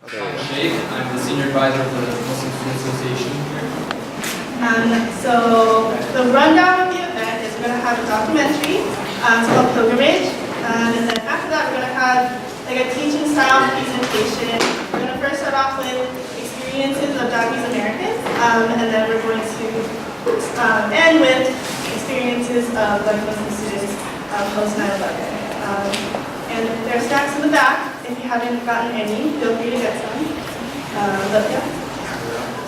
I'm Sheikh. I'm the senior advisor of the Muslim Student Association here. So the rundown of the event is we're going to have a documentary. It's called Pilgrimage. And then after that, we're going to have like a teaching style presentation. We're going to first start off with experiences of Japanese Americans. And then we're going to end with experiences of like Muslim students post 9/11. And there are snacks in the back. If you haven't gotten any, feel free to get some. But yeah,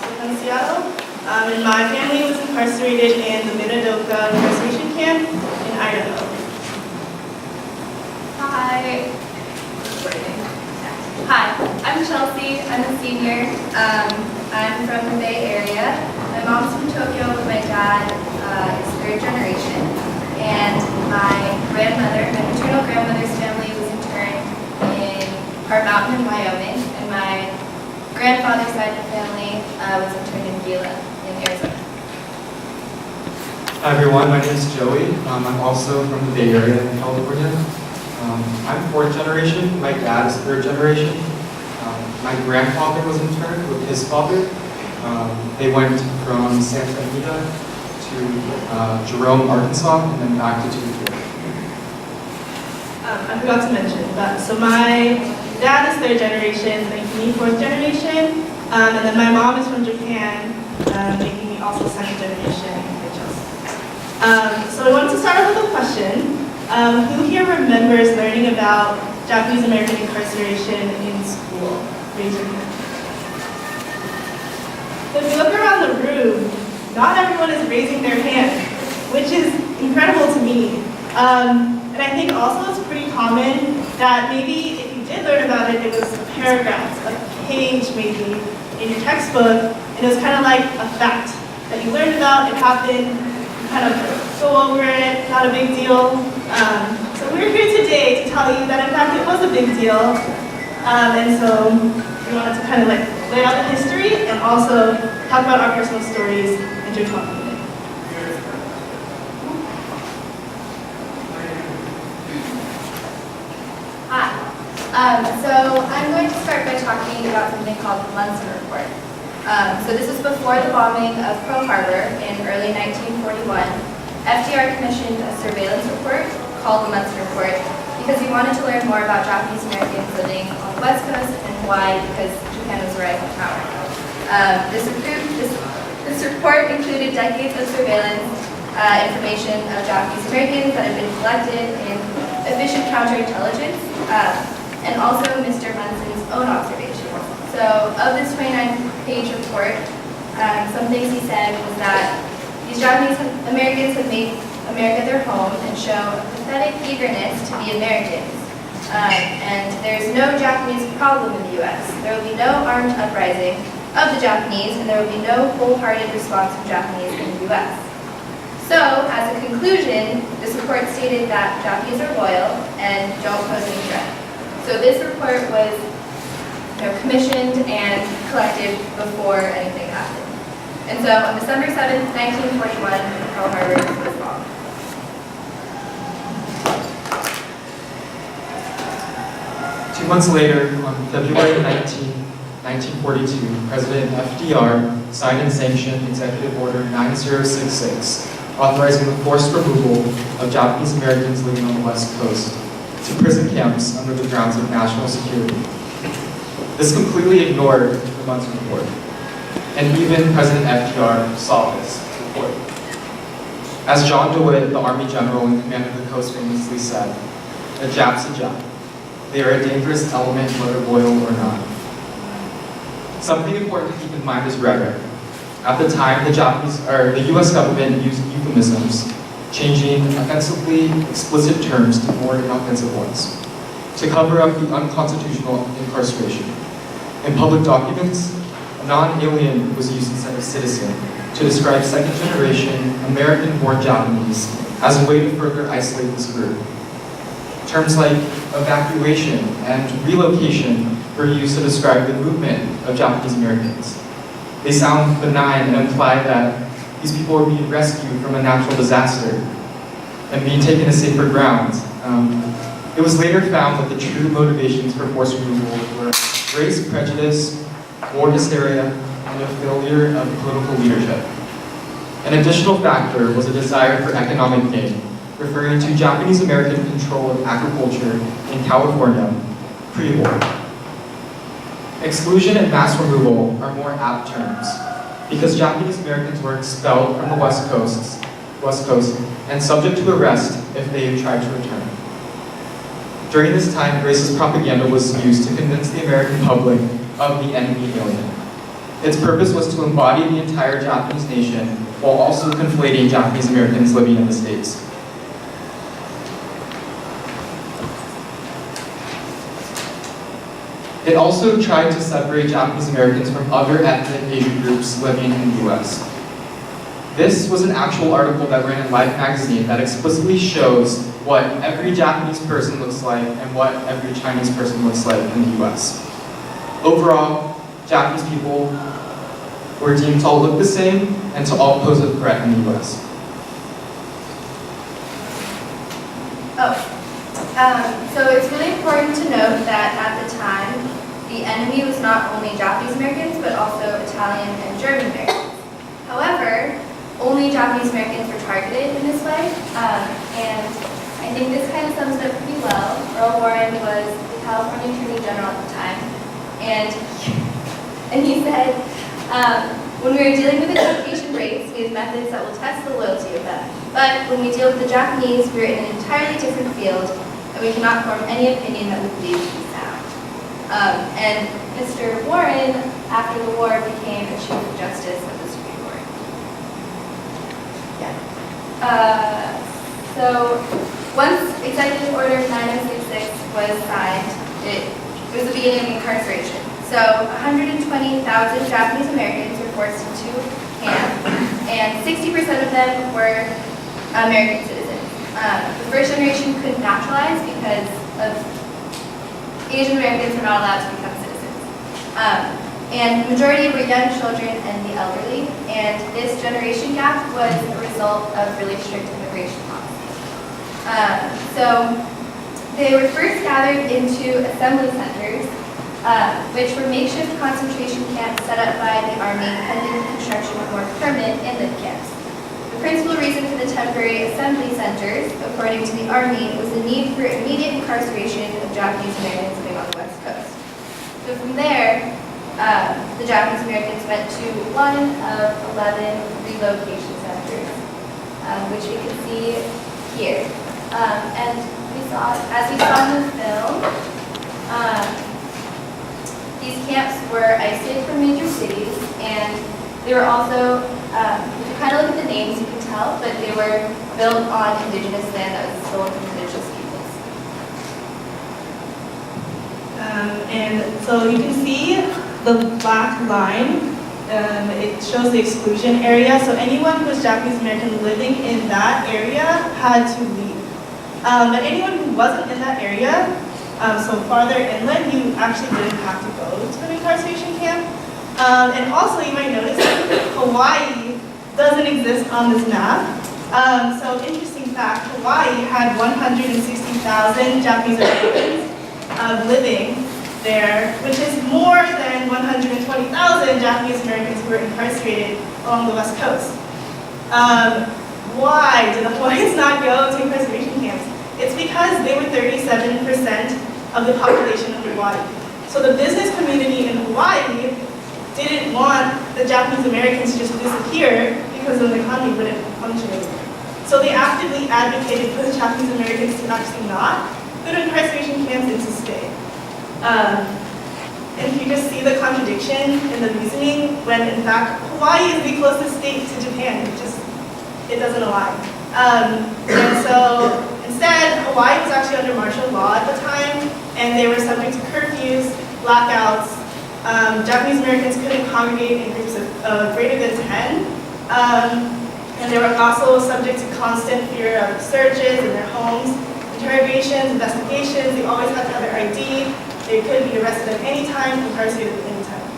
so from Seattle. And my family was incarcerated in the Minidoka incarceration camp in Idaho. Hi. Hi, I'm Chelsea. I'm a senior. I'm from the Bay Area. My mom's from Tokyo, but my dad is third generation. And my maternal grandmother's family was interned in Hart Mountain in Wyoming. And my grandfather's side of the family was interned in Gila in Arizona. Hi everyone, my name is Joey. I'm also from the Bay Area in California. I'm fourth generation, my dad is third generation. My grandfather was interned with his father. They went from Santa Anita to Jerome, Arkansas, and then back to Tupelo. I forgot to mention that. So my dad is third generation, making me fourth generation. And then my mom is from Japan, making me also second generation. So I wanted to start off with a question. Who here remembers learning about Japanese American incarceration in school? Raise your hand. So if you look around the room, not everyone is raising their hand, which is incredible to me. And I think also it's pretty common that maybe if you did learn about it, it was a paragraph, a page maybe, in your textbook, and it was kind of like a fact that you learned about, it happened, you kind of go over it, not a big deal. So we're here today to tell you that in fact it was a big deal. And so we wanted to kind of like lay out the history and also talk about our personal stories intertwined with it. Hi. So I'm going to start by talking about something called the Munson Report. So this was before the bombing of Pearl Harbor in early 1941. FDR commissioned a surveillance report called the Munson Report because he wanted to learn more about Japanese Americans living on the West Coast and Hawaii because Japan was a rival power. This report included decades of surveillance information of Japanese Americans that had been collected in efficient counterintelligence and also Mr. Munson's own observations. So of this 29-page report, some things he said was that these Japanese Americans have made America their home and show a pathetic eagerness to be Americans. And there's no Japanese problem in the U.S. There will be no armed uprising of the Japanese, and there will be no wholehearted response from Japanese in the U.S. So, as a conclusion, this report stated that Japanese are loyal and don't pose any threat. So this report was commissioned and collected before anything happened. And so on December 7th, 1941, Pearl Harbor was bombed. Two months later, on February 19, 1942, President FDR signed and sanctioned Executive Order 9066, authorizing the forced removal of Japanese Americans living on the West Coast to prison camps under the grounds of national security. This completely ignored the Munson Report, and even President FDR saw this report. As John DeWitt, the Army General in command of the coast, famously said, "A Jap's a Jap. They are a dangerous element, whether loyal or not." Something important to keep in mind is rhetoric. At the time, the U.S. government used euphemisms, changing offensively explicit terms to more inoffensive ones, to cover up the unconstitutional incarceration. In public documents, non-alien was used instead of citizen to describe second-generation American-born Japanese as a way to further isolate this group. Terms like evacuation and relocation were used to describe the movement of Japanese Americans. They sound benign and imply that these people were being rescued from a natural disaster and being taken to safer ground. It was later found that the true motivations for forced removal were race prejudice, war hysteria, and a failure of political leadership. An additional factor was a desire for economic gain, referring to Japanese American control of agriculture in California pre-war. Exclusion and mass removal are more apt terms because Japanese Americans were expelled from the West Coast and subject to arrest if they tried to return. During this time, racist propaganda was used to convince the American public of the enemy alien. Its purpose was to embody the entire Japanese nation while also conflating Japanese Americans living in the States. It also tried to separate Japanese Americans from other ethnic Asian groups living in the US. This was an actual article that ran in Life magazine that explicitly shows what every Japanese person looks like and what every Chinese person looks like in the US. Overall, Japanese people were deemed to all look the same and to all pose a threat in the US. So it's really important to note that at the time, the enemy was not only Japanese Americans, but also Italian and German Americans. However, only Japanese Americans were targeted in this way, and I think this kind of sums it up pretty well. Earl Warren was the California Attorney General at the time, and he said, when we are dealing with the Caucasian race, we have methods that will test the loyalty of them. But when we deal with the Japanese, we are in an entirely different field, and we cannot form any opinion that we believe to be sound. And Mr. Warren, after the war, became a Chief Justice of the Supreme Court. Yeah. So once Executive Order 9066 was signed, it was the beginning of incarceration. So 120,000 Japanese Americans were forced into camp, and 60% of them were American citizens. The first generation couldn't naturalize because of Asian Americans were not allowed to become citizens. And the majority were young children and the elderly, and this generation gap was a result of really strict immigration policies. So they were first gathered into assembly centers, which were makeshift concentration camps set up by the Army pending the construction of more permanent inland camps. The principal reason for the temporary assembly centers, according to the Army, was the need for immediate incarceration of Japanese Americans living on the West Coast. So from there, the Japanese Americans went to one of 11 relocation centers, which we can see here. And as we saw in the film, these camps were isolated from major cities, and they were also, if you kind of look at the names, you can tell, but they were built on indigenous land that was stolen from indigenous peoples. And so you can see the black line. It shows the exclusion area. So anyone who was Japanese American living in that area had to leave. But anyone who wasn't in that area, so farther inland, you actually didn't have to go to an incarceration camp. And also, you might notice that Hawaii doesn't exist on this map. So interesting fact, Hawaii had 160,000 Japanese Americans living there, which is more than 120,000 Japanese Americans who were incarcerated along the West Coast. Why did the Hawaiians not go to incarceration camps? It's because they were 37% of the population of Hawaii. So the business community in Hawaii didn't want the Japanese Americans to just disappear because then the economy wouldn't function anymore. So they actively advocated for the Japanese Americans to actually not go to incarceration camps and to stay. And you just see the contradiction in the reasoning when in fact Hawaii is the closest state to Japan. It doesn't align. And so instead, Hawaii was actually under martial law at the time, and they were subject to curfews, blackouts. Japanese Americans couldn't congregate in groups of greater than 10. And they were also subject to constant fear of searches in their homes, interrogations, investigations. They always had to have their ID. They could be arrested at any time, incarcerated at any time.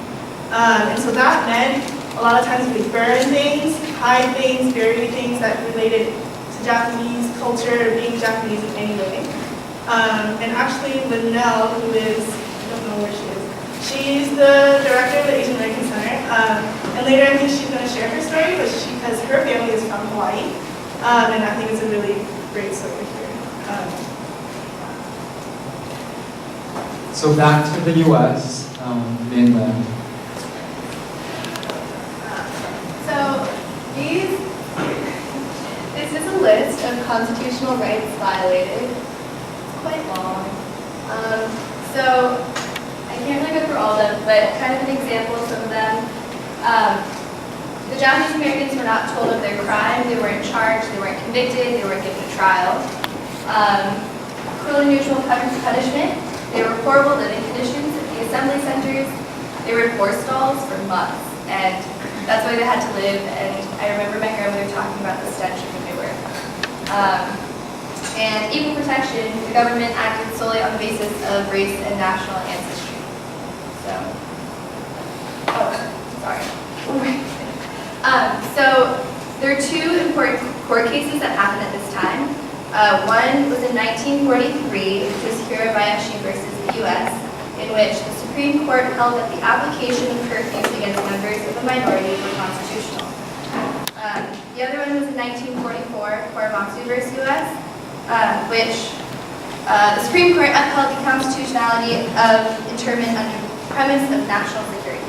And so that meant a lot of times we burn things, hide things, bury things that related to Japanese culture or being Japanese in any way. And actually, Linnell, who is, I don't know where she is, she's the director of the Asian American Center. And later I think she's going to share her story, but because her family is from Hawaii. And I think it's a really great story here. So back to the U.S. Mainland. This is a list of constitutional rights violated. It's quite long. So I can't really go through all of them, but kind of an example of some of them. The Japanese Americans were not told of their crime, they weren't charged, they weren't convicted, they weren't given a trial. Cruel and unusual punishment. They were horrible living conditions at the assembly centers. They were in horse stalls for months, and that's why they had to live. And I remember my grandmother talking about the stench of where they were. And equal protection, the government acted solely on the basis of race and national ancestry. So, so there are two important court cases that happened at this time. One was in 1943, which was Hirabayashi versus the U.S., in which the Supreme Court held that the application of curfews against members of a minority were constitutional. The other one was in 1944, Korematsu versus U.S., which the Supreme Court upheld the constitutionality of internment under the premise of national security.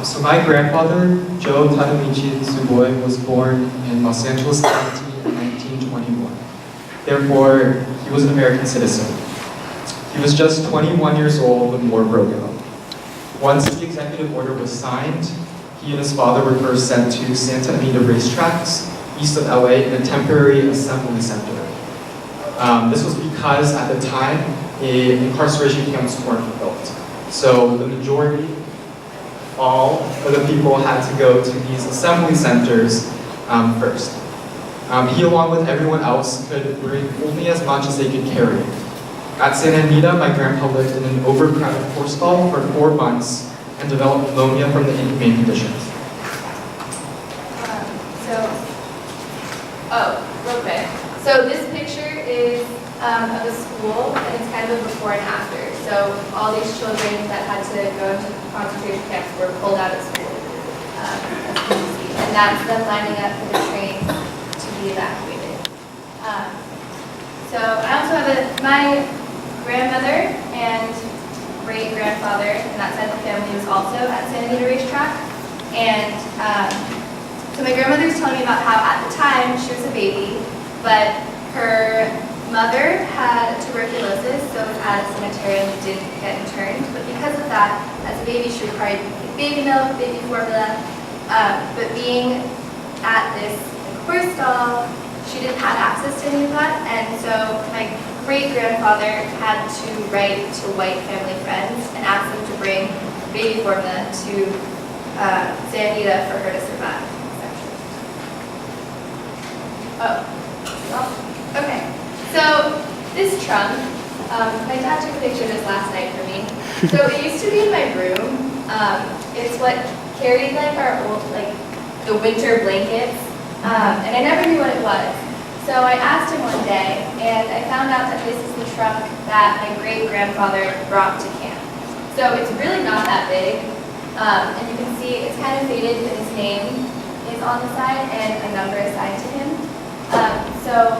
So my grandfather, Joe Tadamichi Tsuboi, was born in Los Angeles County in 1921. Therefore, he was an American citizen. He was just 21 years old when war broke out. Once the executive order was signed, he and his father were first sent to Santa Anita racetracks, east of LA, in a temporary assembly center. This was because at the time, incarceration camps weren't built. So the majority, all of the people had to go to these assembly centers first. He, along with everyone else, could bring only as much as they could carry. At Santa Anita, my grandpa lived in an overcrowded horse stall for 4 months and developed pneumonia from the inhumane conditions. Real quick. So this picture is of a school, and it's kind of a before and after. So all these children that had to go into concentration camps were pulled out of school, as you can see. And that's them lining up for the train to be evacuated. So I also have my grandmother and great-grandfather, and that side of the family was also at Santa Anita Racetrack. And so my grandmother was telling me about how at the time she was a baby, but her mother had tuberculosis, so was at a sanitarium and didn't get interned. But because of that, as a baby, she required baby milk, baby formula. But being at this horse stall, she didn't have access to any of that, and so my great-grandfather had to write to white family friends and ask them to bring baby formula to Santa Anita for her to survive. Okay. So this trunk, my dad took a picture of this last night for me. So it used to be in my room. It's what carried like our old, like the winter blankets, and I never knew what it was. So I asked him one day, and I found out that this is the trunk that my great-grandfather brought to camp. So it's really not that big, and you can see it's kind of faded, but his name is on the side and a number assigned to him. So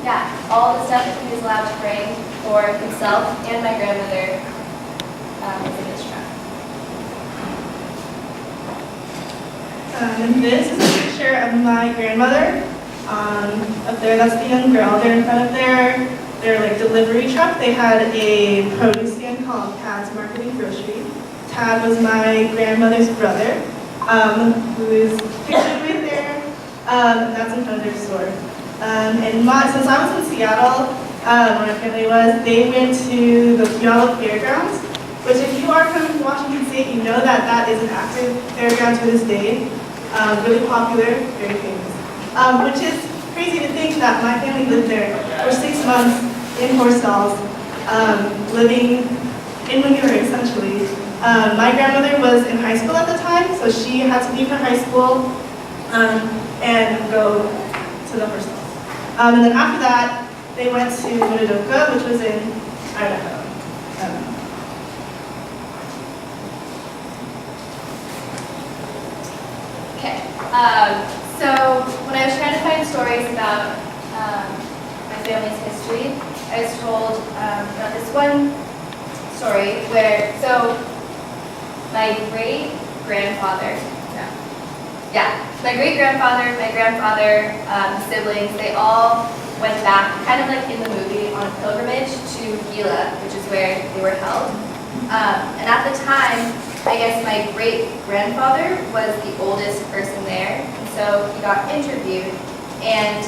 yeah, all the stuff that he was allowed to bring for himself and my grandmother is in this trunk. And this is a picture of my grandmother. Up there, that's the young girl. They're in front of their like delivery truck. They had a produce stand called Tad's Marketing Grocery. Tad was my grandmother's brother, who is pictured right there. That's in front of their store. And since I was in Seattle, where my family was, they went to the Seattle Fairgrounds, which if you are from Washington State, you know that that is an active fairground to this day. Really popular, very famous. Which is crazy to think that my family lived there for 6 months in horse stalls, living in manure essentially. My grandmother was in high school at the time, so she had to leave her high school and go to the hostel. And then after that, they went to Minidoka, which was in Idaho. Okay, so when I was trying to find stories about my family's history, I was told about this one story where, so my great-grandfather, my great-grandfather, my grandfather, siblings, they all went back, kind of like in the movie, on a pilgrimage to Gila, which is where they were held. And at the time, I guess my great-grandfather was the oldest person there, and so he got interviewed. And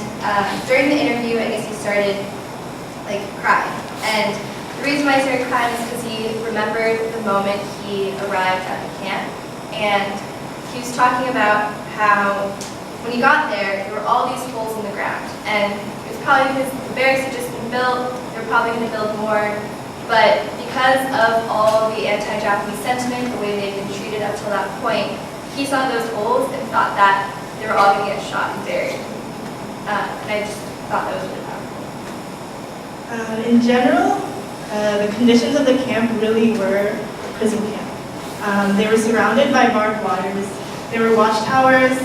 during the interview, I guess he started like crying. And the reason why he started crying is because he remembered the moment he arrived at the camp. And he was talking about how when he got there were all these holes in the ground. And it was probably because the barracks had just been built, they were probably going to build more. But because of all the anti-Japanese sentiment, the way they'd been treated up till that point, he saw those holes and thought that they were all going to get shot and buried. And I just thought that was really powerful. In general, the conditions of the camp really were a prison camp. They were surrounded by barbed wires. There were watchtowers.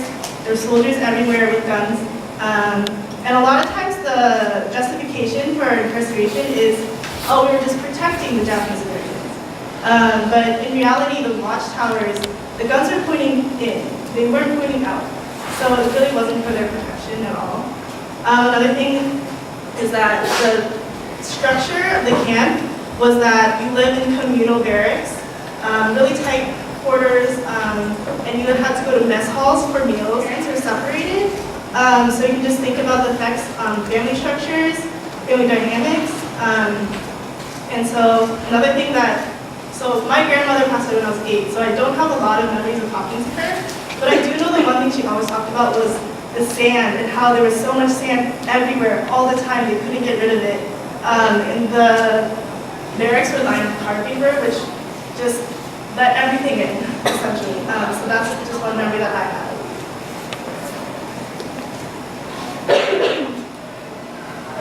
There were soldiers everywhere with guns. And a lot of times the justification for incarceration is, oh, we were just protecting the Japanese Americans. But in reality, the watchtowers, the guns were pointing in. They weren't pointing out. So it really wasn't for their protection at all. Another thing is that the structure of the camp was that you lived in communal barracks, really tight quarters, and you had to go to mess halls for meals. Parents were separated, so you can just think about the effects on family structures, family dynamics. And so another thing so my grandmother passed away when I was 8, so I don't have a lot of memories of talking to her, but I do know the one thing she always talked about was the sand and how there was so much sand everywhere all the time, they couldn't get rid of it. And the barracks were lined with tar paper, which just let everything in, essentially. So that's just one memory that I have.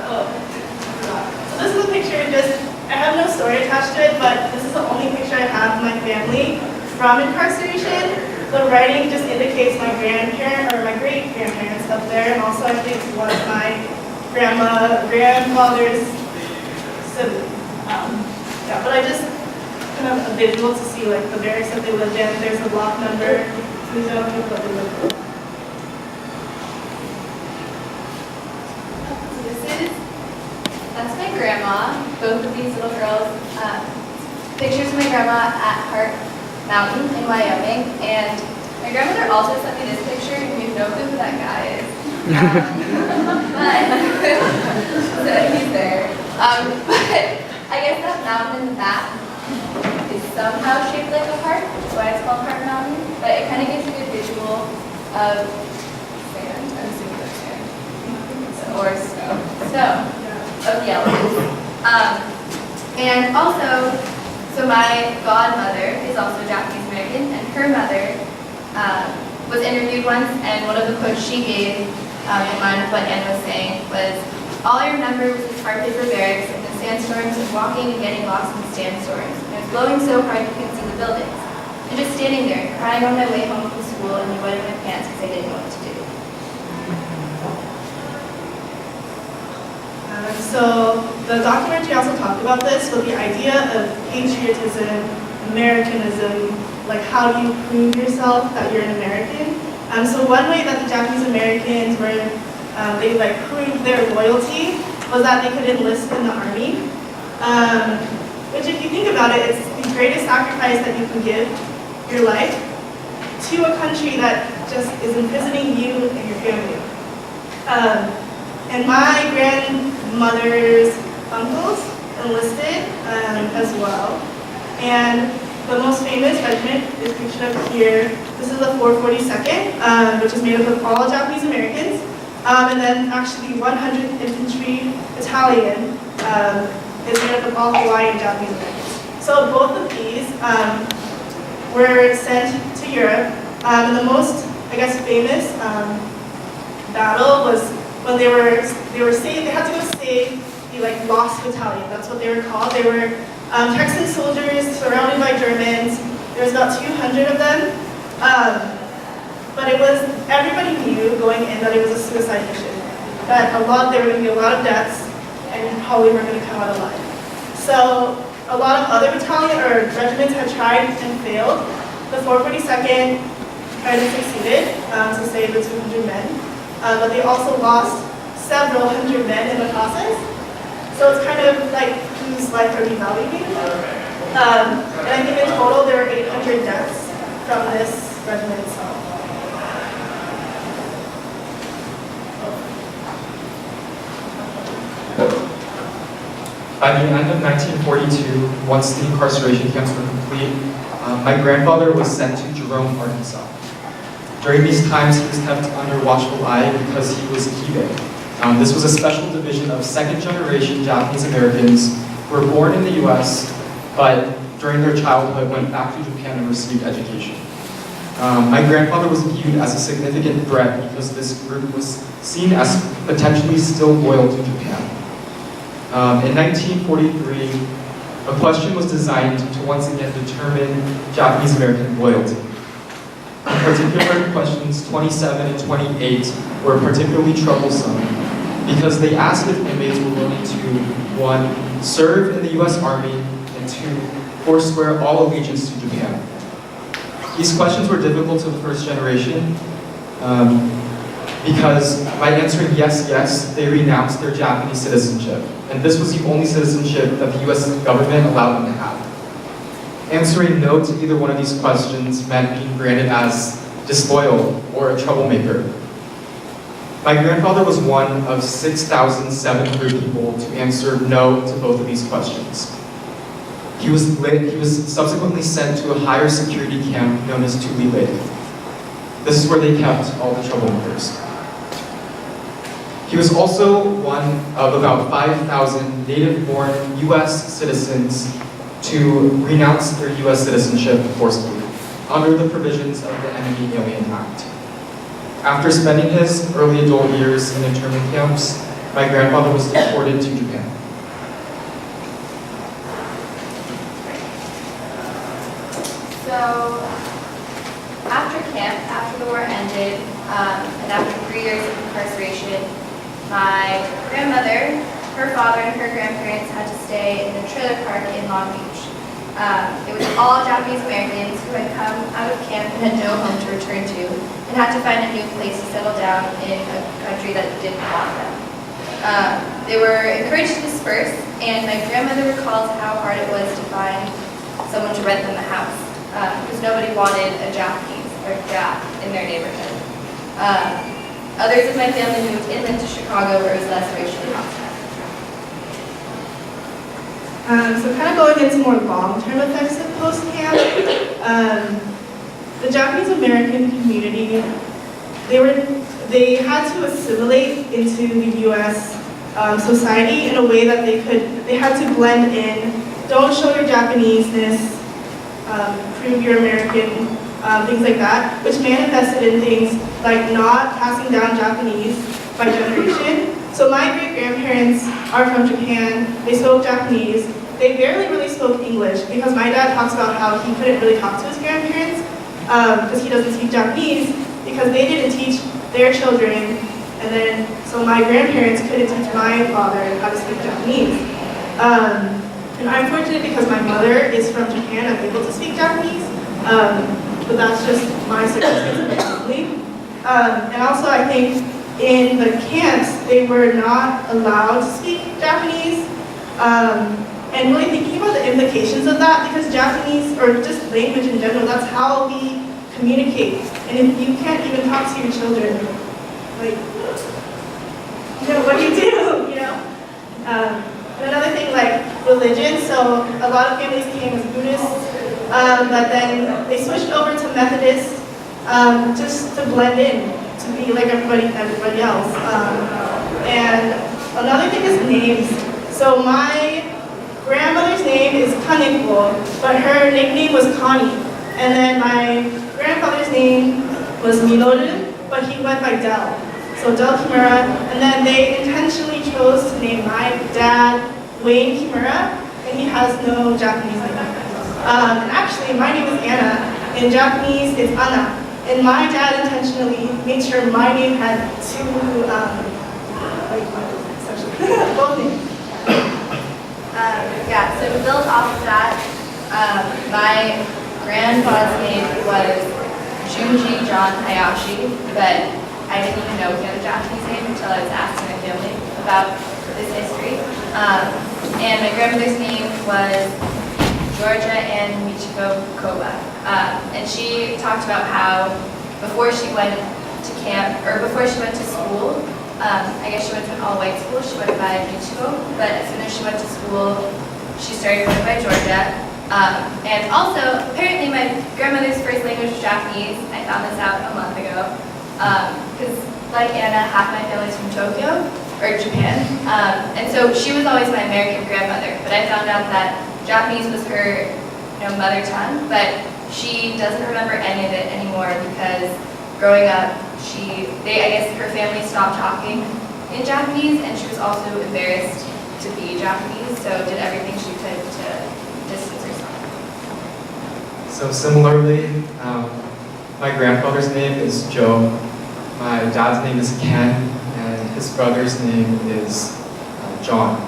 Oh, I forgot. So this is a picture, I have no story attached to it, but this is the only picture I have of my family from incarceration. The writing just indicates my grandparent, or my great-grandparents up there, and also I think one of my grandfather's siblings. Yeah, but I just kind of a visual to see like the barracks that they lived in. There's a block number, so we don't know what they lived in. So that's my grandma, both of these little girls. Pictures of my grandma at Hart Mountain in Wyoming, and my grandmother also sent me this picture, and we have no clue who that guy is. So he's there. But I guess that mountain in the back is somehow shaped like a heart. That's why it's called Hart Mountain. But it kind of gives a good visual of sand. I'm assuming that's sand. Or snow. Of the elements. And also, so my godmother is also Japanese American, and her mother was interviewed once, and one of the quotes she gave in line with what Anne was saying was, "All I remember was the tar paper barracks and the sandstorms and walking and getting lost in the sandstorms. And it was blowing so hard you couldn't see the buildings. And just standing there, crying on my way home from school and wetting my pants because I didn't know what to do." So the documentary also talked about this, with the idea of patriotism, Americanism, like how do you prove yourself that you're an American? So one way that the Japanese Americans were, they like proved their loyalty was that they could enlist in the army. Which if you think about it, it's the greatest sacrifice that you can give, your life, to a country that just is imprisoning you and your family. And my grandmother's uncles enlisted as well. And the most famous regiment is pictured up here. This is the 442nd, which is made up of all Japanese Americans. And then actually 100th Infantry Battalion is made up of all Hawaiian Japanese Americans. So both of these were sent to Europe. And the most I guess, famous battle was when they were saved. They had to go save the lost battalion. That's what they were called. They were Texan soldiers surrounded by Germans. There was about 200 of them. But everybody knew going in that it was a suicide mission. That there were going to be a lot of deaths, and you probably weren't going to come out alive. So a lot of other regiments had tried and failed. The 442nd kind of succeeded to save the 200 men, but they also lost several hundred men in the process. So it's kind of like, whose life are we valuing? And I think in total there were 800 deaths from this regiment itself. By the end of 1942, once the incarceration camps were complete, my grandfather was sent to Jerome, Arkansas. During these times, he was kept under watchful eye because he was Kibe. This was a special division of second-generation Japanese Americans who were born in the U.S., but during their childhood went back to Japan and received education. My grandfather was viewed as a significant threat because this group was seen as potentially still loyal to Japan. In 1943, a question was designed to once again determine Japanese American loyalty. In particular, questions 27 and 28 were particularly troublesome because they asked if inmates were willing to, 1, serve in the U.S. Army, and 2, forswear all allegiance to Japan. These questions were difficult to the first generation because by answering yes, yes, they renounced their Japanese citizenship. And this was the only citizenship that the U.S. government allowed them to have. Answering no to either one of these questions meant being branded as disloyal or a troublemaker. My grandfather was one of 6,700 people to answer no to both of these questions. He was subsequently sent to a higher security camp known as Tule Lake. This is where they kept all the troublemakers. He was also one of about 5,000 native-born U.S. citizens to renounce their U.S. citizenship forcibly, under the provisions of the Enemy Alien Act. After spending his early adult years in internment camps, my grandfather was deported to Japan. So, after camp, after the war ended, and after 3 years of incarceration, my grandmother, her father, and her grandparents had to stay in a trailer park in Long Beach. It was all Japanese Americans who had come out of camp and had no home to return to, and had to find a new place to settle down in a country that didn't want them. They were encouraged to disperse, and my grandmother recalls how hard it was to find someone to rent them a house, because nobody wanted a Japanese or Jap in their neighborhood. Others of my family moved inland to Chicago, where it was less racially hostile. So kind of going into more long-term effects of post-camp, the Japanese American community, they had to assimilate into the U.S. Society in a way that they had to blend in, don't show your Japanese-ness, prove you're American, things like that, which manifested in things like not passing down Japanese by generation. So my great-grandparents are from Japan, they spoke Japanese, they barely really spoke English because my dad talks about how he couldn't really talk to his grandparents because he doesn't speak Japanese because they didn't teach their children, and then so my grandparents couldn't teach my father how to speak Japanese. And I'm fortunate because my mother is from Japan, I'm able to speak Japanese, but that's just my circumstance personally. And also I think in the camps, they were not allowed to speak Japanese. And really thinking about the implications of that, because Japanese, or just language in general, that's how we communicate. And if you can't even talk to your children, like, what do you do, And another thing, like religion, so a lot of families came as Buddhists, but then they switched over to Methodist just to blend in, to be like everybody else. And another thing is names. So my grandmother's name is Kaneko, but her nickname was Connie. And then my grandfather's name was Minoru, but he went by Del. So Del Kimura, and then they intentionally chose to name my dad Wayne Kimura, and he has no Japanese name. And actually, my name is Anna. In Japanese, it's Anna. And my dad intentionally made sure my name had two, both names. Yeah, so built off of that, my grandpa's name was Junji John Hayashi, but I didn't even know he had a Japanese name until I was asked my family about this history. And my grandmother's name was Georgia Ann Michiko Koba. And she talked about how before she went to camp, or before she went to school, I guess she went to an all-white school, she went by Michiko, but as soon as she went to school, she started going by Georgia. And also, apparently my grandmother's first language was Japanese. I found this out a month ago. Because like Anna, half my family's from Tokyo, or Japan. And so she was always my American grandmother, but I found out that Japanese was her mother tongue, but she doesn't remember any of it anymore because growing up, I guess her family stopped talking in Japanese, and she was also embarrassed to be Japanese, so did everything she could to distance herself. So similarly, my grandfather's name is Joe, my dad's name is Ken, and his brother's name is John,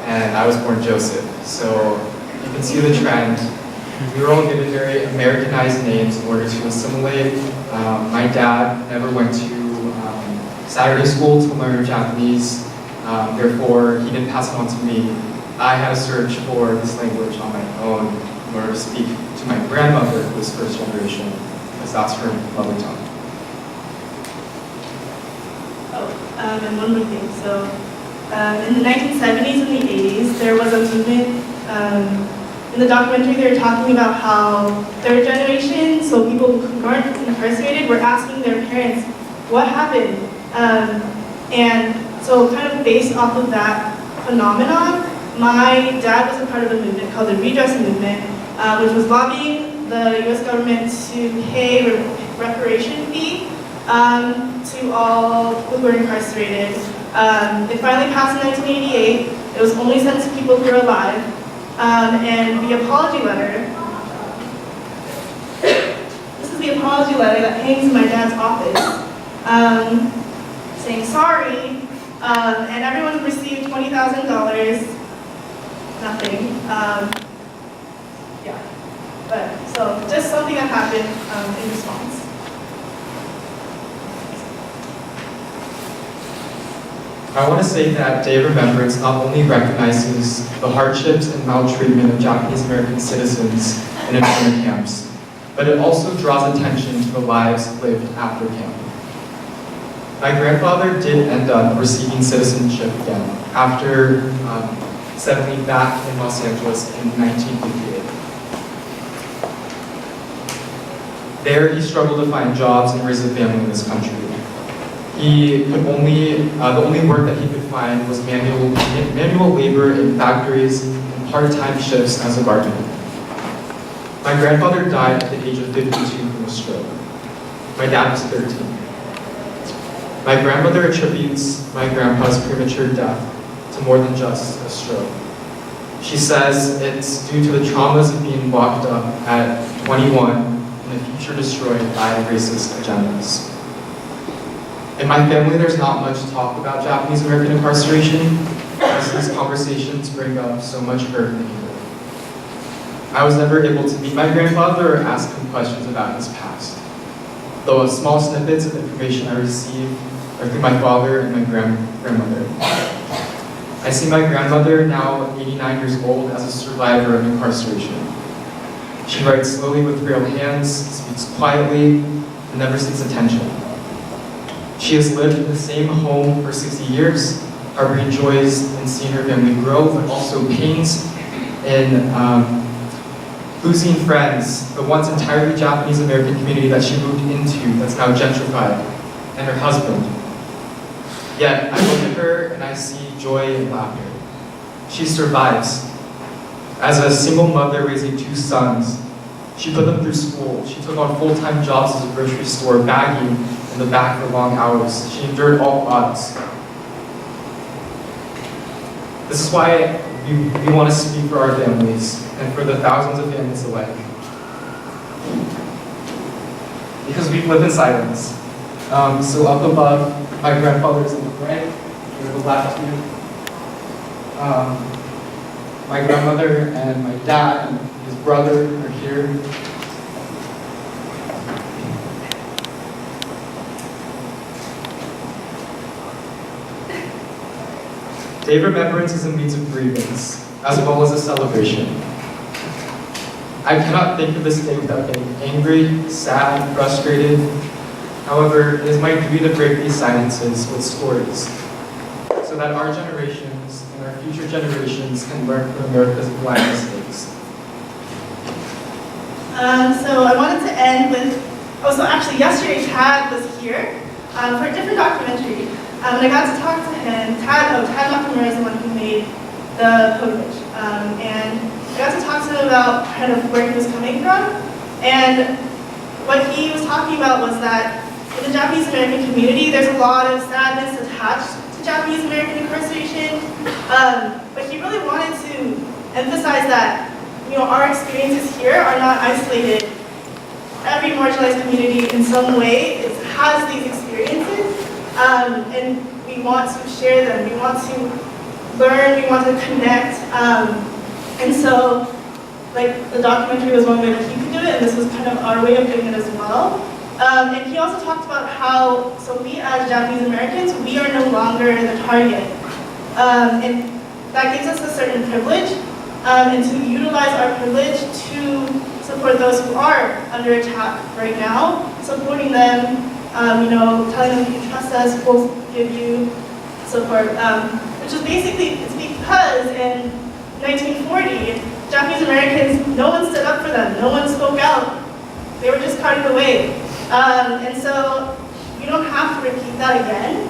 and I was born Joseph. So you can see the trend. We were all given very Americanized names in order to assimilate. My dad never went to Saturday school to learn Japanese, therefore he didn't pass it on to me. I had to search for this language on my own in order to speak to my grandmother, who was first generation, because that's her mother tongue. And one more thing. So in the 1970s and the 80s, there was a movement. In the documentary, they were talking about how third generation, so people who weren't incarcerated, were asking their parents, what happened? And so kind of based off of that phenomenon, my dad was a part of a movement called the Redress Movement, which was lobbying the US government to pay a reparation fee to all people who were incarcerated. It finally passed in 1988. It was only sent to people who were alive. And the apology letter, this is the apology letter that hangs in my dad's office, saying sorry, and everyone received $20,000, nothing. Yeah, but so just something that happened in response. I want to say that Day of Remembrance not only recognizes the hardships and maltreatment of Japanese American citizens in internment camps, but it also draws attention to the lives lived after camp. My grandfather did end up receiving citizenship again after settling back in Los Angeles in 1958. There, he struggled to find jobs and raise a family in this country. The only work that he could find was manual labor in factories and part-time shifts as a gardener. My grandfather died at the age of 52 from a stroke. My dad was 13. My grandmother attributes my grandpa's premature death to more than just a stroke. She says it's due to the traumas of being locked up at 21 and a future destroyed by racist agendas. In my family, there's not much talk about Japanese American incarceration, as these conversations bring up so much hurt and anger. I was never able to meet my grandfather or ask him questions about his past, though small snippets of information I receive are through my father and my grandmother. I see my grandmother, now 89 years old, as a survivor of incarceration. She writes slowly with frail hands, speaks quietly, and never seeks attention. She has lived in the same home for 60 years, harboring joys in seeing her family grow, but also pains in losing friends, the once entirely Japanese American community that she moved into that's now gentrified, and her husband. Yet, I look at her and I see joy and laughter. She survives. As a single mother raising two sons, She put them through school. She took on full-time jobs as a grocery store, bagging in the back for long hours. She endured all odds. This is why we want to speak for our families and for the thousands of families alike. Because we live in silence. So up above, my grandfather's in the right, or the left to you. My grandmother and my dad and his brother are here. Day of Remembrance is a means of grievance, as well as a celebration. I cannot think of this day without getting angry, sad, frustrated. However, it is my duty to break these silences with stories, so that our generations and our future generations can learn from America's blind mistakes. So I wanted to end with, so actually yesterday Tad was here for a different documentary. And I got to talk to him. Tad Nakamura is the one who made the pilgrimage. And I got to talk to him about kind of where he was coming from. And what he was talking about was that in the Japanese American community, there's a lot of sadness attached to Japanese American incarceration. But he really wanted to emphasize that our experiences here are not isolated. Every marginalized community in some way has these experiences. And we want to share them, we want to learn, we want to connect. And so, like, the documentary was one way that he could do it, and this was kind of our way of doing it as well. And he also talked about how, so we as Japanese Americans, we are no longer the target. And that gives us a certain privilege, and to utilize our privilege to support those who are under attack right now, supporting them, telling them you can trust us, we'll give you support. Which is basically, it's because in 1940, Japanese Americans, no one stood up for them, no one spoke out. They were just carted away. And so you don't have to repeat that again.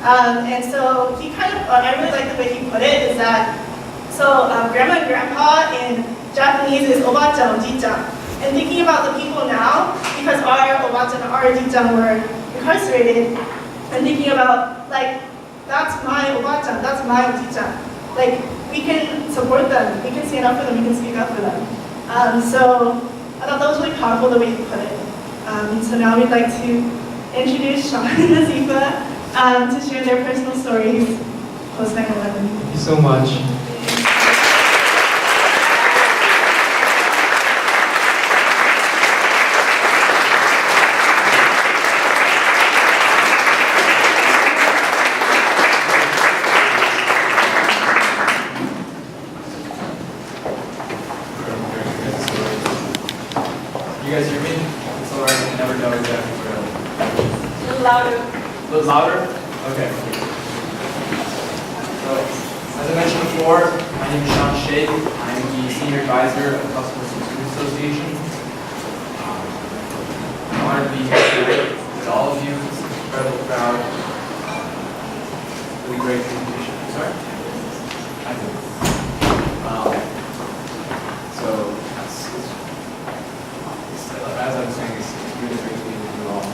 And so he kind of, I really like the way he put it, is that, so grandma and grandpa in Japanese is oba-chan, oji-chan. And thinking about the people now, because our oba-chan and our oji-chan were incarcerated, and thinking about, like, that's my oba-chan, that's my oji-chan. Like, we can support them, we can stand up for them, we can speak up for them. So I thought that was really powerful the way he put it. So now we'd like to introduce Sean and Nazifa to share their personal stories post 9/11. Thank you so much. You guys hear me? It's alright, I never know exactly where. A little louder. A little louder? Okay. So, as I mentioned before, my name is Sean Sheikh. I'm the Senior Advisor of the Customer Student Association. I'm honored to be here today with all of you. It's an incredible crowd. Really great presentation. Sorry? I do. As I was saying, it's really great to be with you all.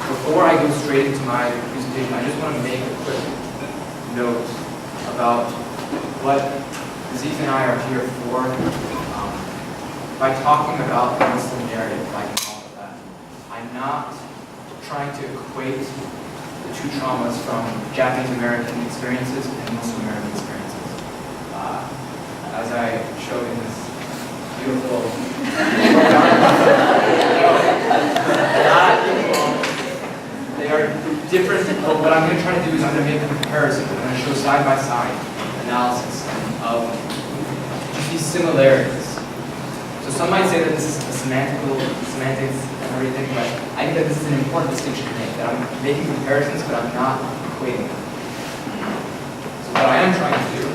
Before I go straight into my presentation, I just want to make a quick note about what Aziz and I are here for. By talking about the Muslim narrative, if I can call it that, I'm not trying to equate the two traumas from Japanese American experiences and Muslim American experiences. As I showed in this beautiful they are different, but what I'm going to try to do is I'm going to make a comparison. I'm going to show side-by-side analysis of just these similarities. So some might say that this is semantics and everything, but I think that this is an important distinction to make, that I'm making comparisons, but I'm not equating them. So what I am trying to do,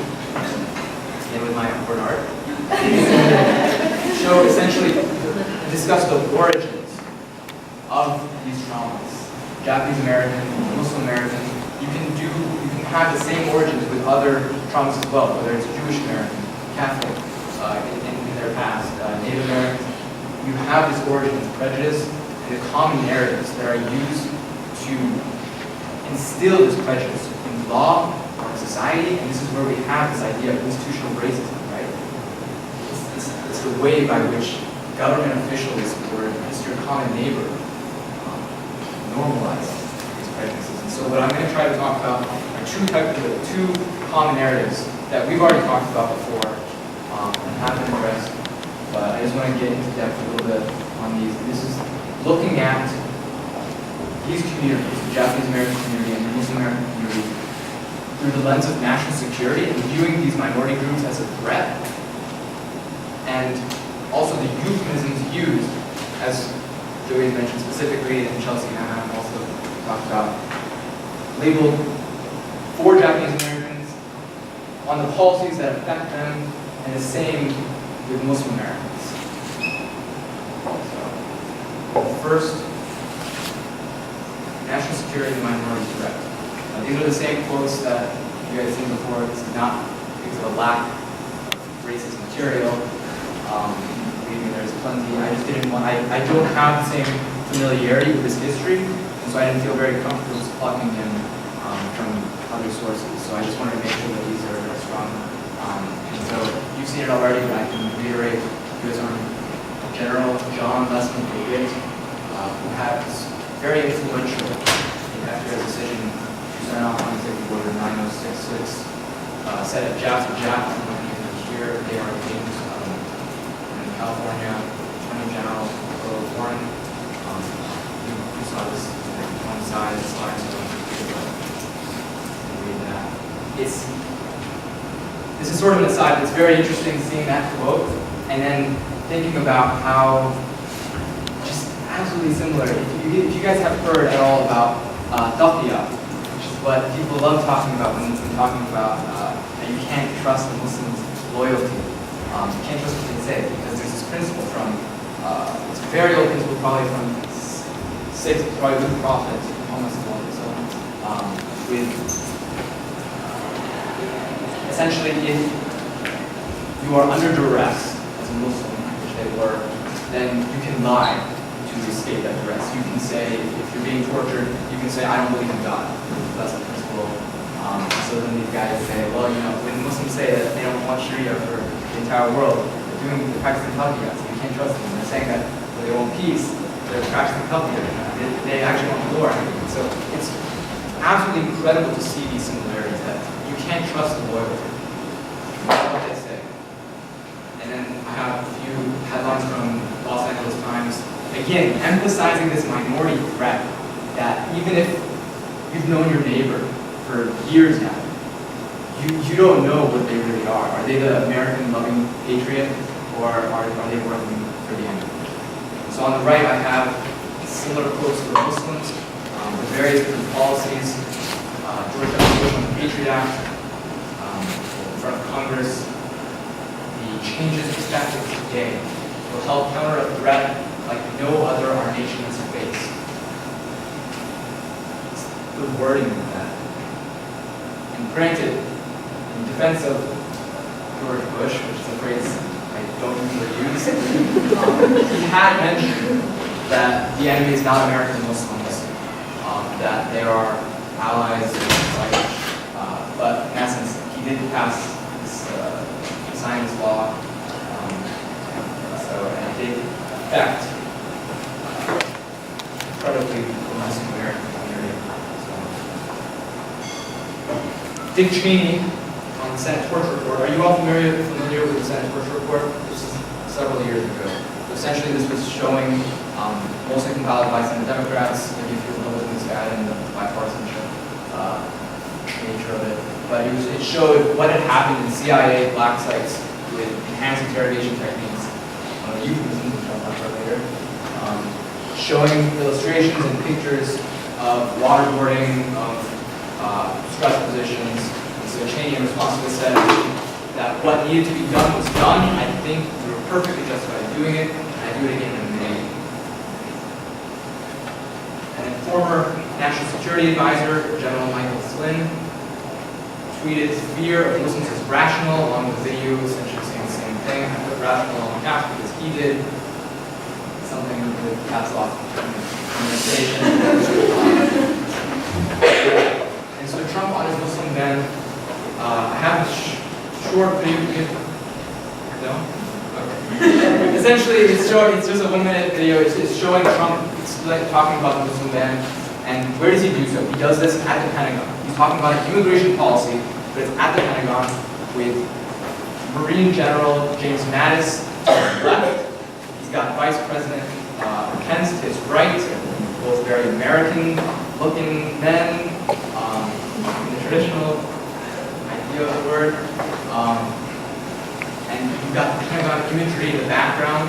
again with my word art, show essentially, discuss the origins of these traumas. Japanese American, Muslim American, you can have the same origins with other traumas as well, whether it's Jewish American, Catholic, in their past, Native Americans, you have this origin of prejudice and the common narratives that are used to instill this prejudice in law or in society, and this is where we have this idea of institutional racism, right? It's the way by which government officials or just your common neighbor normalize these prejudices. And so what I'm going to try to talk about are two common narratives that we've already talked about before and have been addressed, but I just want to get into depth a little bit on these. This is looking at these communities, the Japanese American community and the Muslim American community, through the lens of national security and viewing these minority groups as a threat, and also the euphemisms used, as Joey mentioned specifically, and Chelsea and Anna also talked about, labeled for Japanese Americans on the policies that affect them, and the same with Muslim Americans. So, first, national security and minority threat. These are the same quotes that you guys seen before. This is not because of a lack of racist material. Believe me, there's plenty. I just didn't want, I don't have the same familiarity with this history, and so I didn't feel very comfortable just plugging in from other sources. So I just wanted to make sure that these are strong. And so you've seen it already, but I can reiterate. U.S. Army General John Lessman Witt, who has very influential after his decision to sign off on Executive Order 9066, said that Japs are Japs, and when you hear they are kings. In California, Attorney General Earl Warren, you saw this on one side of the slide, so read that. This is sort of an aside, but it's very interesting seeing that quote, and then thinking about how just absolutely similar. If you guys have heard at all about Tufts, which is what people love talking about when talking about that you can't trust the Muslims' loyalty. You can't trust what they say, because there's this principle from, it's a very old principle, probably from probably with the Prophet, Muhammad sallallahu alaihi wasallam, with essentially if you are under duress as a Muslim, which they were, then you can lie to escape that duress. You can say, if you're being tortured, you can say, I don't believe in God. That's the principle. So then these guys say, well, you know, when Muslims say that they don't want Sharia for the entire world, they're practicing Tawhid, so you can't trust them. They're saying that they want peace, they're practicing Tawhid. They actually want war. So it's absolutely incredible to see these similarities, that you can't trust the loyalty. That's what they say. And then I have a few headlines from Los Angeles Times, again, emphasizing this minority threat, that even if you've known your neighbor for years now, you don't know what they really are. Are they the American-loving patriot, or are they working for the enemy? So on the right, I have similar quotes for Muslims, with various different policies. George W. Bush on the Patriot Act, in front of Congress. The changes expected today will help counter a threat like no other our nation has faced. It's the wording of that. And granted, in defense of George Bush, which is a phrase I don't usually use, he had mentioned that the enemy is not American Muslims, that they are allies and but in essence, he did pass this sign this law, so and it did affect incredibly the Muslim American community. So. Dick Cheney on the Senate torture report. Are you all familiar with the Senate torture report? This is several years ago. Essentially, this was showing, mostly compiled by Senate Democrats, maybe if you know this guy and the bipartisanship nature of it. But it showed what had happened in CIA black sites with enhanced interrogation techniques, euphemisms, which I'll talk about later, showing illustrations and pictures of waterboarding, of stress positions. And so Cheney in response to this said that what needed to be done was done. I think we were perfectly justified in doing it, and I do it again in a minute. And then former National Security Advisor, General Michael Flynn, tweeted fear of Muslims as rational, along with a video essentially saying the same thing, I put rational all caps because he did something with caps lock administration. And so Trump on his Muslim ban, I have a short video. No? Okay. Essentially, it's just a 1-minute video. It's showing Trump talking about the Muslim ban. And where does he do so? He does this at the Pentagon. He's talking about an immigration policy, but it's at the Pentagon with Marine General James Mattis to his left. He's got Vice President Pence to his right, both very American-looking men, in the traditional idea of the word. And you've got the Pentagon imagery in the background,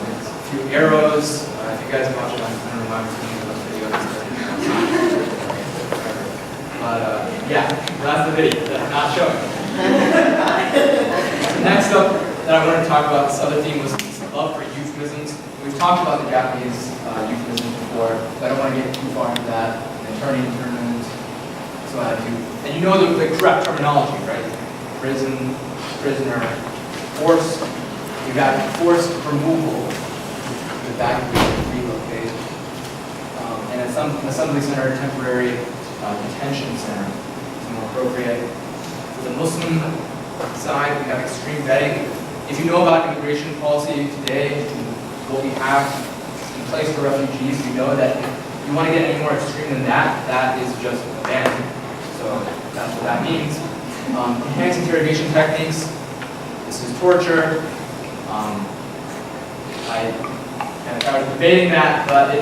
with a few arrows. If you guys watch it, I don't know why I'm seeing those videos. But yeah, that's the video. That's not showing. Next up, that I wanted to talk about, this other theme was love for euphemisms. We've talked about the Japanese euphemisms before, but I don't want to get too far into that. Attorney, internment, so attitude. And you know the correct terminology, right? Prison, prisoner, forced. You got forced removal. The back relocate. And at some assembly center, temporary detention center is more appropriate. For the Muslim side, we have extreme vetting. If you know about immigration policy today, what we have in place for refugees, you know that if you want to get any more extreme than that, that is just a ban. So that's what that means. Enhanced interrogation techniques. This is torture. I was debating that, but I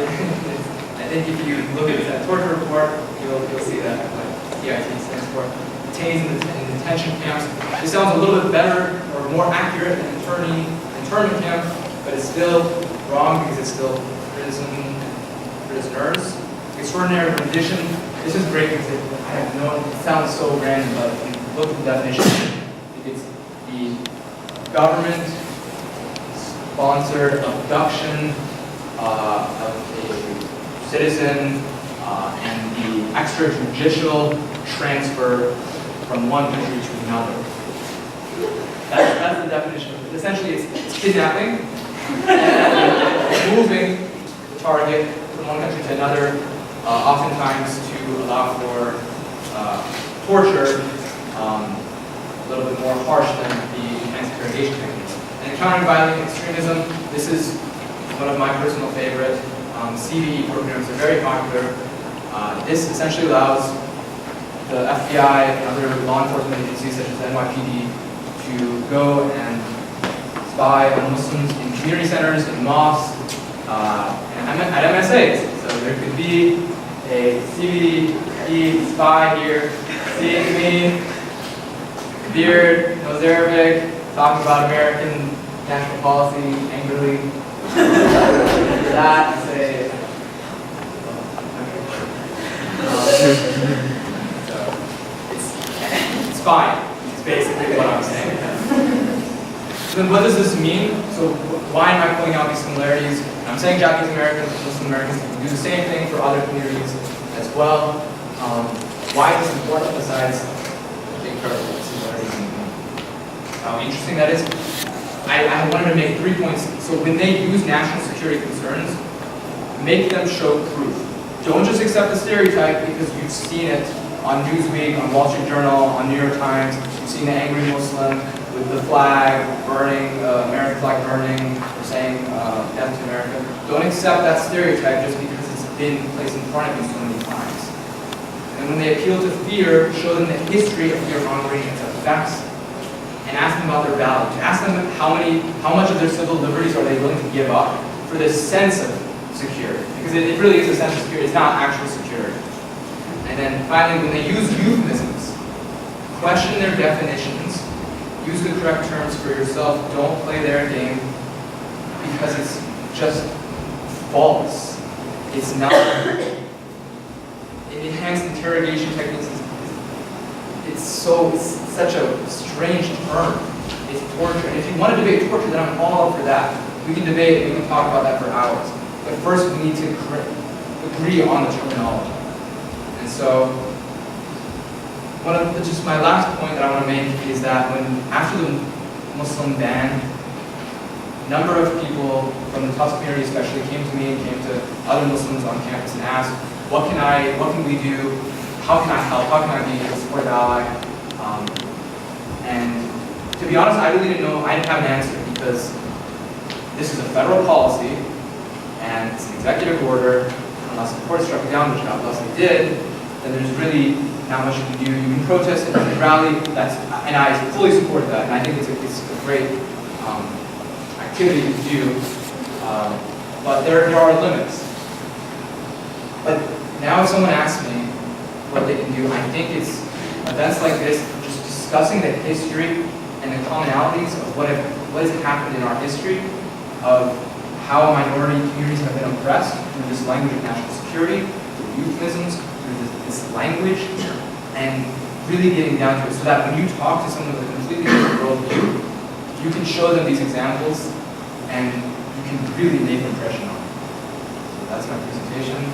think if you look at that torture report, you'll see that what TIT stands for. Detainees in detention camps. This sounds a little bit better or more accurate than internment camp, but it's still wrong because it's still prisoners. Extraordinary rendition. This is great because it sounds so random, but if you look at the definition, it's the government-sponsored abduction of a citizen and the extrajudicial transfer from one country to another. That's the definition. Essentially, it's kidnapping, moving the target from one country to another, oftentimes to allow for torture, a little bit more harsh than the enhanced interrogation techniques. And countering violent extremism, this is one of my personal favorite. CVE programs are very popular. This essentially allows the FBI and other law enforcement agencies such as NYPD to go and spy on Muslims in community centers, in mosques, and at MSAs. So there could be a CVE spy here, seeing me, beard, knows Arabic, talking about American national policy angrily. That say, it's fine. It's basically what I'm saying. So then what does this mean? So why am I pulling out these similarities? I'm saying Japanese Americans and Muslim Americans can do the same thing for other communities as well. Why is this important besides the incredible similarities? How interesting that is. I wanted to make 3 points. So when they use national security concerns, make them show proof. Don't just accept the stereotype because you've seen it on Newsweek, on Wall Street Journal, on New York Times. You've seen the angry Muslim with the flag burning, American flag burning, or saying death to America. Don't accept that stereotype just because it's been placed in front of you so many times. And when they appeal to fear, show them the history of fear-mongering and its effects, and ask them about their values. Ask them how much of their civil liberties are they willing to give up for this sense of security. Because it really is a sense of security, it's not actual security. And then finally, when they use euphemisms, question their definitions, use the correct terms for yourself, don't play their game, because it's just false. It's not. Enhanced interrogation techniques, it's such a strange term. It's torture. And if you want to debate torture, then I'm all for that. We can debate it, we can talk about that for hours. But first we need to agree on the terminology. And so, just my last point that I want to make is that after the Muslim ban, a number of people from the Tufts community especially came to me and came to other Muslims on campus and asked, what can we do? How can I help? How can I be a supportive ally? And to be honest, I really didn't know, I didn't have an answer because this is a federal policy and it's an executive order. Unless the court struck it down, which God bless they did, then there's really not much you can do. You can protest and rally, and I fully support that, and I think it's a great activity to do, but there are limits. But now if someone asks me what they can do, I think it's events like this, just discussing the history and the commonalities of what has happened in our history, of how minority communities have been oppressed through this language of national security, through euphemisms, through this language, and really getting down to it so that when you talk to someone with a completely different worldview, you can show them these examples and you can really make an impression on them. So that's my presentation.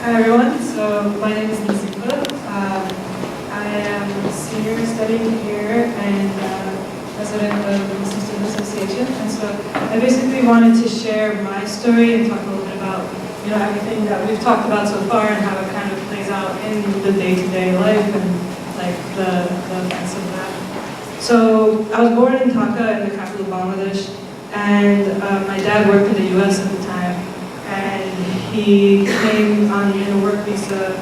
Hi everyone, so my name is Nasifa. I am a senior studying here and president of the Muslim Student Association. And so I basically wanted to share my story and talk a little bit about everything that we've talked about so far and how it kind of plays out in the day-to-day life and like the effects of that. So I was born in Dhaka in the capital of Bangladesh, and my dad worked in the US at the time. And he came on in a work visa,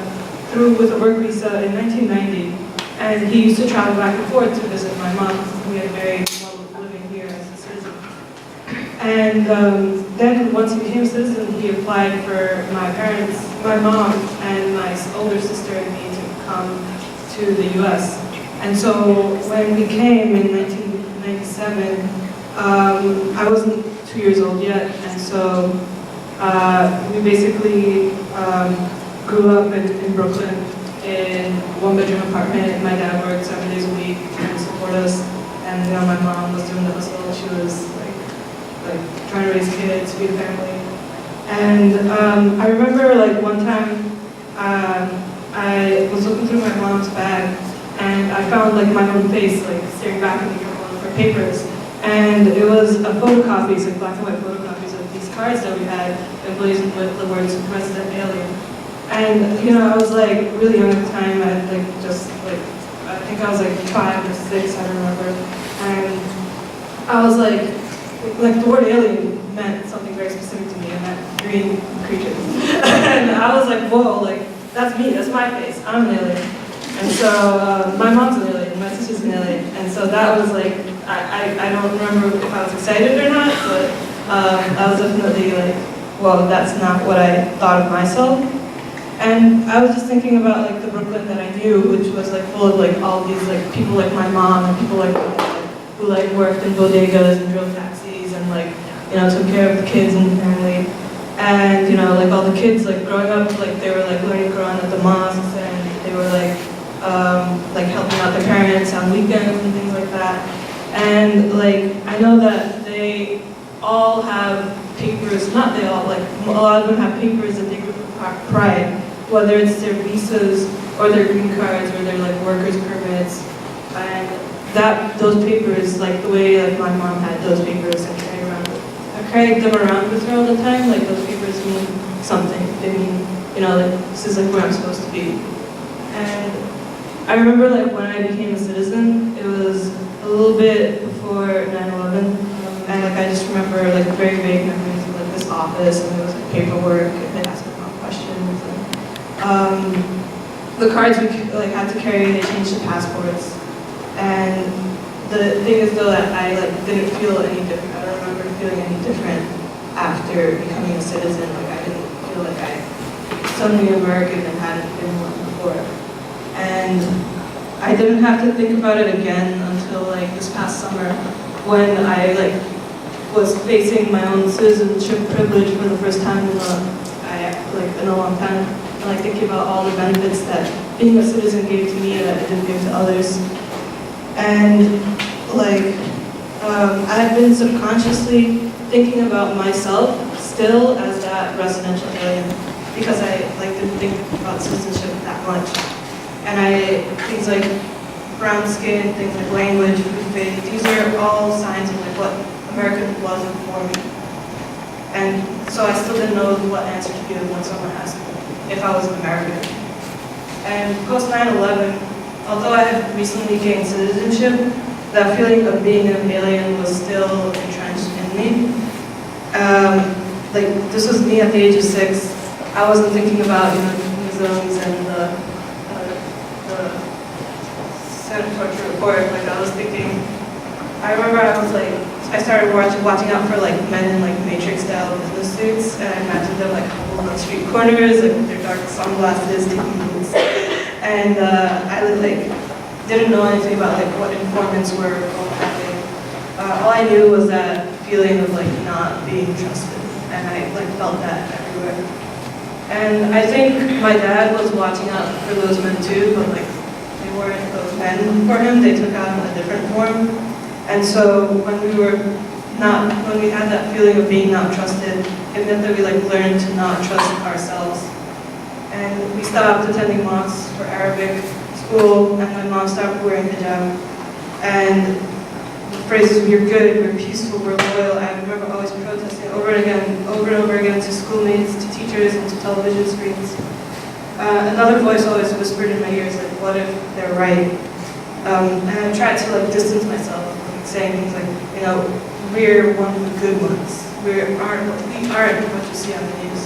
with a work visa in 1990, and he used to travel back and forth to visit my mom. We had married while living here as a citizen. And then once he became a citizen, he applied for my mom and my older sister and me to come to the US. And so when we came in 1997, I wasn't 2 years old yet, and so we basically grew up in Brooklyn in a one-bedroom apartment. My dad worked 7 days a week to support us, and my mom was doing the hustle. She was like trying to raise kids, feed a family. And I remember one time I was looking through my mom's bag, and I found my own face staring back at me from one of her papers, and it was a photocopies, black and white photocopies of these cards that we had emblazoned with the words "President Alien." And I was really young at the time. I had I think I was 5 or 6, I don't remember. And I was the word alien meant something very specific to me, and that green creatures. And I was whoa, that's me, that's my face, I'm an alien. And so my mom's an alien, my sister's an alien. And so that was I don't remember if I was excited or not, but I was definitely well, that's not what I thought of myself. And I was just thinking about the Brooklyn that I knew, which was full of all these people like my mom and people who worked in bodegas and drove taxis and took care of the kids and the family. And all the kids growing up they were learning Quran at the mosques, and they were helping out their parents on weekends and things like that. And I know that they all have papers, not they all, a lot of them have papers that they give pride, whether it's their visas or their green cards or their workers permits. And those papers, the way my mom had those papers, I carried them around with her all the time. Those papers mean something. They mean, this is where I'm supposed to be. And I remember when I became a citizen, it was a little bit before 9/11, and I just remember very vague memories of this office, and there was paperwork, and they asked me questions. And, the cards we had to carry, they changed to passports. And the thing is though that I didn't feel any different. I don't remember feeling any different after becoming a citizen. I didn't feel I suddenly American and hadn't been one before. And I didn't have to think about it again until this past summer when I was facing my own citizenship privilege for the first time in a long time. And like thinking about all the benefits that being a citizen gave to me that it didn't give to others. And like, I have been subconsciously thinking about myself still as that residential alien because I like didn't think about citizenship that much. And things like brown skin, things like language, food faith, these are all signs of like what American wasn't for me. And so I still didn't know what answer to give when someone asked me if I was American. And post 9/11, although I had recently gained citizenship, that feeling of being an alien was still entrenched in me. Like this was me at the age of 6. I wasn't thinking about museums and the Senate torture report. Like I was thinking, I remember I started watching out for like men in like Matrix style business suits, and I imagined them like huddled on street corners, like with their dark sunglasses, taking notes. And I like didn't know anything about like what informants were happening. All I knew was that feeling of like not being trusted, and I like felt that everywhere. And I think my dad was watching out for those men too, but like they weren't those men for him. They took on a different form. And so when we had that feeling of being not trusted, it meant that we like learned to not trust ourselves. And we stopped attending mosques for Arabic school, and my mom stopped wearing hijab. And the phrases, we're good, we're peaceful, we're loyal, I remember always protesting over and over again to schoolmates, to teachers, and to television screens. Another voice always whispered in my ears, like, what if they're right? And I tried to like distance myself, like, saying things like, we're one of the good ones. We aren't what you see on the news.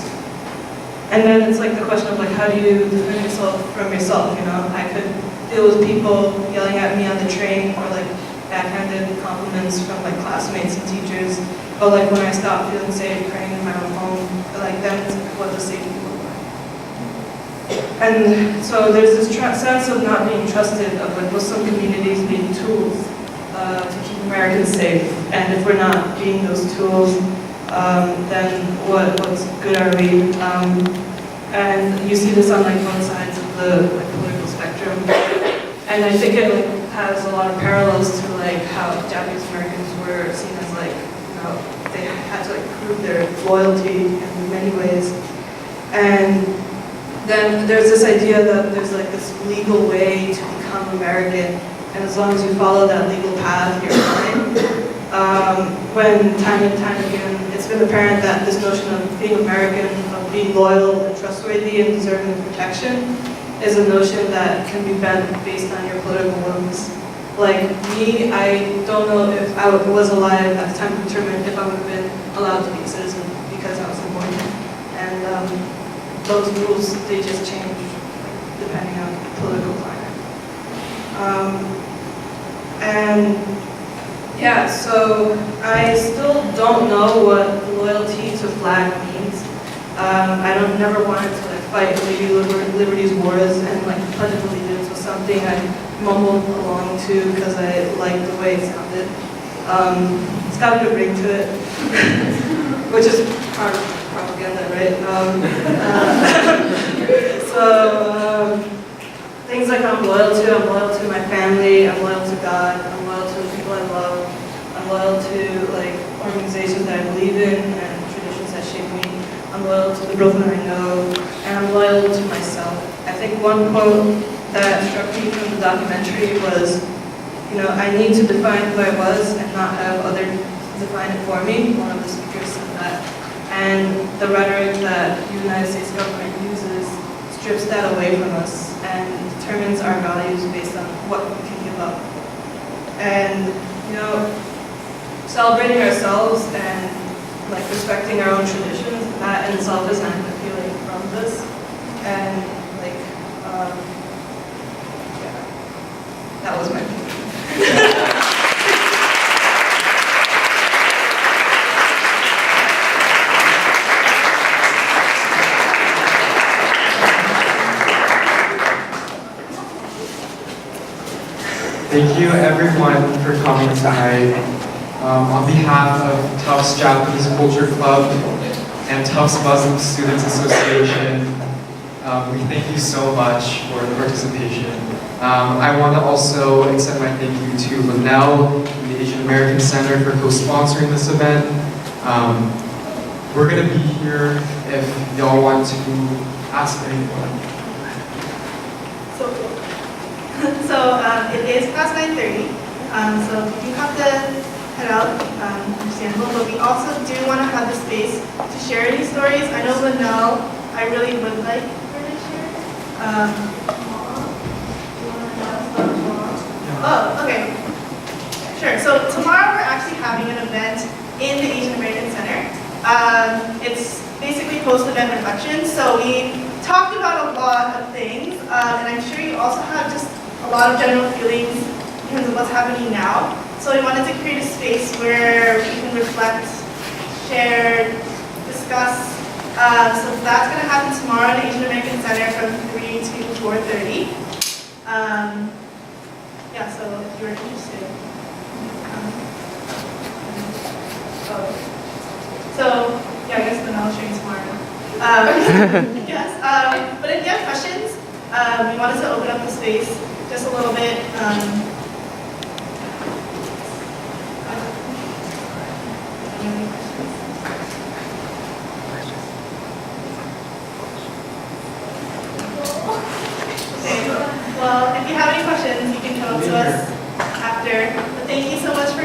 And then it's like the question of like, how do you defend yourself from yourself? I could deal with people yelling at me on the train or like backhanded compliments from like classmates and teachers. But like when I stopped feeling safe praying in my own home, like that's what the safety looked like. And so there's this sense of not being trusted, of like Muslim communities being tools to keep Americans safe. And if we're not being those tools, then what's good are we? And you see this on like both sides of the like political spectrum. And I think it like has a lot of parallels to like how Japanese Americans were seen as like, they had to like prove their loyalty in many ways. And then there's this idea that there's like this legal way to become American, and as long as you follow that legal path, you're fine. When time and time again, it's been apparent that this notion of being American, of being loyal and trustworthy and deserving of protection, is a notion that can be bent based on your political whims. Like me, I don't know if I was alive at the time to determine if I would have been allowed to be a citizen because I was born. And those rules, they just change depending on political climate. And yeah, so I still don't know what loyalty to flag means. I never wanted to like fight liberty's wars, and like Pledge of Allegiance was something I mumbled along to because I liked the way it sounded. It's got a good ring to it, which is part of propaganda, right? Things like I'm loyal to my family, I'm loyal to God, I'm loyal to the people I love, I'm loyal to like organizations that I believe in and traditions that shape me, I'm loyal to the Brooklyn I know, and I'm loyal to myself. I think one quote that struck me from the documentary was, I need to define who I was and not have others define it for me. One of the speakers said that. And the rhetoric that the United States government uses strips that away from us and determines our values based on what we can give up. And, celebrating ourselves and like respecting our own traditions, that in itself is an act of healing from this. And like, that was my opinion. Thank you everyone for coming tonight. On behalf of Tufts Japanese Culture Club and Tufts Muslim Students Association, we thank you so much for the participation. I want to also extend my thank you to Linnell and the Asian American Center for co-sponsoring this event. We're going to be here if y'all want to ask anyone. So cool. It is past 9:30, so you have to head out, understandable, but we also do want to have the space to share any stories. I know Linnell, I really would like her to share. Oh, okay. Sure, so tomorrow we're actually having an event in the Asian American Center. It's basically post-event reflection, so we talked about a lot of things, and I'm sure you also have just a lot of general feelings in terms of what's happening now. So we wanted to create a space where we can reflect, share, discuss. So that's going to happen tomorrow in the Asian American Center from 3 to 4:30. Yeah, so if you're interested. So yeah, I guess then I'll show you tomorrow. Yes, but if you have questions, we wanted to open up the space just a little bit. Okay, well, if you have any questions, you can come up to us after. But thank you so much for